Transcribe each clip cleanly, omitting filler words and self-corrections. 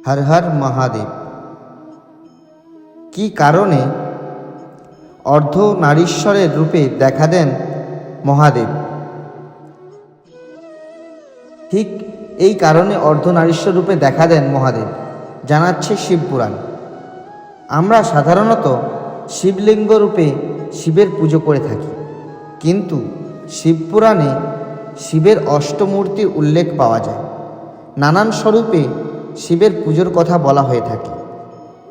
হর হর মহাদেব। কি কারণে অর্ধনারীশ্বরের রূপে দেখা দেন মহাদেব? ঠিক এই কারণে অর্ধনারীশ্বর রূপে দেখা দেন মহাদেব জানাচ্ছে শিবপুরাণ। আমরা সাধারণত শিবলিঙ্গ রূপে শিবের পুজো করে থাকি, কিন্তু শিবপুরাণে শিবের অষ্টমূর্তির উল্লেখ পাওয়া যায়। নানান স্বরূপে শিবের পুজোর কথা বলা হয়ে থাকে।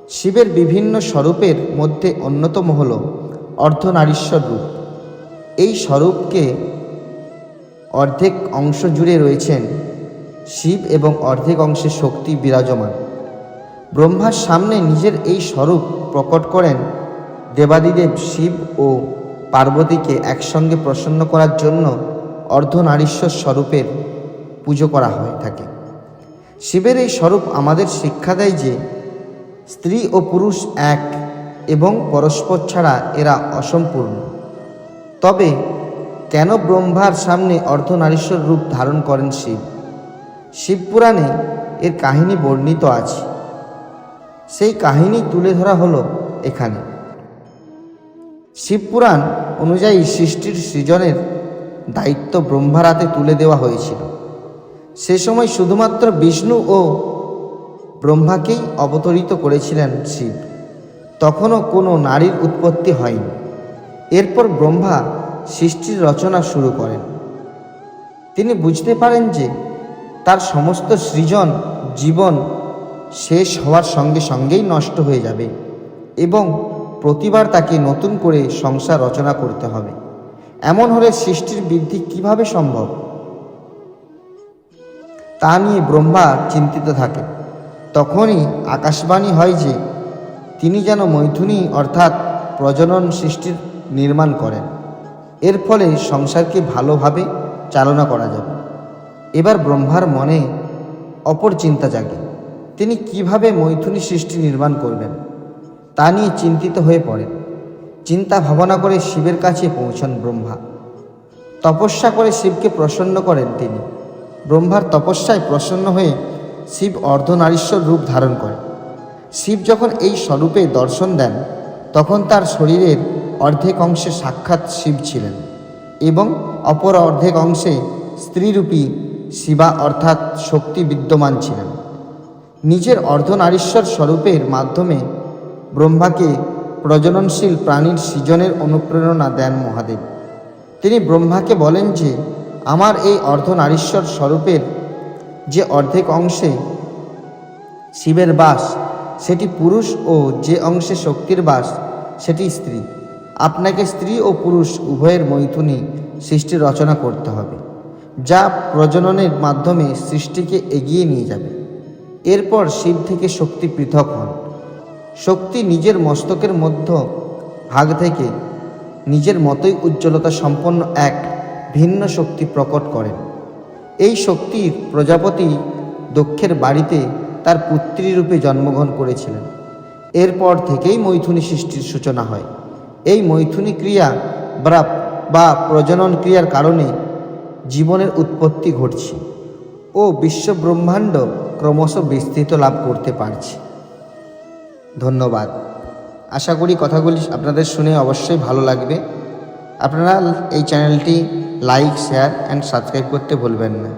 শিবের বিভিন্ন স্বরূপের মধ্যে অন্যতম হল অর্ধনারীশ্বর রূপ। এই স্বরূপকে অর্ধেক অংশ জুড়ে রয়েছেন শিব এবং অর্ধেক অংশে শক্তি বিরাজমান। ব্রহ্মার সামনে নিজের এই স্বরূপ প্রকট করেন দেবাদিদেব শিব ও পার্বতীকে একসঙ্গে প্রসন্ন করার জন্য অর্ধনারীশ্বর স্বরূপের পুজো করা হয়ে থাকে। শিবের এই স্বরূপ আমাদের শিক্ষা দেয় যে স্ত্রী ও পুরুষ এক এবং পরস্পর ছাড়া এরা অসম্পূর্ণ। তবে কেন ব্রহ্মার সামনে অর্ধনারীশ্বর রূপ ধারণ করেন শিব? শিবপুরাণে এর কাহিনী বর্ণিত আছে। সেই কাহিনী তুলে ধরা হলো এখানে। শিবপুরাণ অনুযায়ী সৃষ্টির সৃজনের দায়িত্ব ব্রহ্মার হাতে তুলে দেওয়া হয়েছিল। সে সময় শুধুমাত্র বিষ্ণু ও ব্রহ্মাকেই অবতরিত করেছিলেন শিব। তখনও কোনো নারীর উৎপত্তি হয়নি। এরপর ব্রহ্মা সৃষ্টির রচনা শুরু করেন। তিনি বুঝতে পারেন যে তার সমস্ত সৃজন জীবন শেষ হওয়ার সঙ্গে সঙ্গেই নষ্ট হয়ে যাবে এবং প্রতিবার তাকে নতুন করে সংসার রচনা করতে হবে। এমন হলে সৃষ্টির বৃদ্ধি কিভাবে সম্ভব, তা নিয়ে ব্রহ্মা চিন্তিত থাকেন। তখনই আকাশবাণী হয় যে তিনি যেন মৈথুনী অর্থাৎ প্রজনন সৃষ্টির নির্মাণ করেন। এর ফলে সংসারকে ভালোভাবে চালনা করা যাবে। এবার ব্রহ্মার মনে অপর চিন্তা জাগে। তিনি কিভাবে মৈথুনী সৃষ্টি নির্মাণ করবেন তা নিয়ে চিন্তিত হয়ে পড়েন। চিন্তা ভাবনা করে শিবের কাছে পৌঁছান ব্রহ্মা। তপস্যা করে শিবকে প্রসন্ন করেন তিনি। ব্রহ্মার তপস্যায় প্রসন্ন হয়ে শিব অর্ধনারীশ্বর রূপ ধারণ করে। শিব যখন এই স্বরূপে দর্শন দেন তখন তার শরীরের অর্ধেক অংশে সাক্ষাৎ শিব ছিলেন এবং অপর অর্ধেক অংশে স্ত্রীরূপী শিবা অর্থাৎ শক্তি বিদ্যমান ছিলেন। নিজের অর্ধনারীশ্বর স্বরূপের মাধ্যমে ব্রহ্মাকে প্রজননশীল প্রাণীর সৃজনের অনুপ্রেরণা দেন মহাদেব। তিনি ব্রহ্মাকে বলেন যে আমার এই অর্ধনারীশ্বর স্বরূপের যে অর্ধেক অংশে শিবের বাস সেটি পুরুষ ও যে অংশে শক্তির বাস সেটি স্ত্রী। আপনাকে স্ত্রী ও পুরুষ উভয়ের মৈথুনী সৃষ্টি রচনা করতে হবে, যা প্রজননের মাধ্যমে সৃষ্টিকে এগিয়ে নিয়ে যাবে। এরপর শিব থেকে শক্তি পৃথক হন। শক্তি নিজের মস্তকের মধ্য ভাগ থেকে নিজের মতোই উজ্জ্বলতা সম্পন্ন এক ভিন্ন শক্তি প্রকট করেন। এই শক্তির প্রজাপতি দক্ষের বাড়িতে তার পুত্রী রূপে জন্মগ্রহণ করেছিলেন। এরপর থেকেই মৈথুনী সৃষ্টির সূচনা হয়। এই মৈথুনী ক্রিয়া বা প্রজনন ক্রিয়ার কারণে জীবনের উৎপত্তি ঘটছে ও বিশ্বব্রহ্মাণ্ড ক্রমশ বিস্তৃত লাভ করতে পারছে। ধন্যবাদ। আশা করি কথাগুলি আপনাদের শুনে অবশ্যই ভালো লাগবে। আপনারা এই চ্যানেলটি লাইক, শেয়ার অ্যান্ড সাবস্ক্রাইব করতে ভুলবেন না।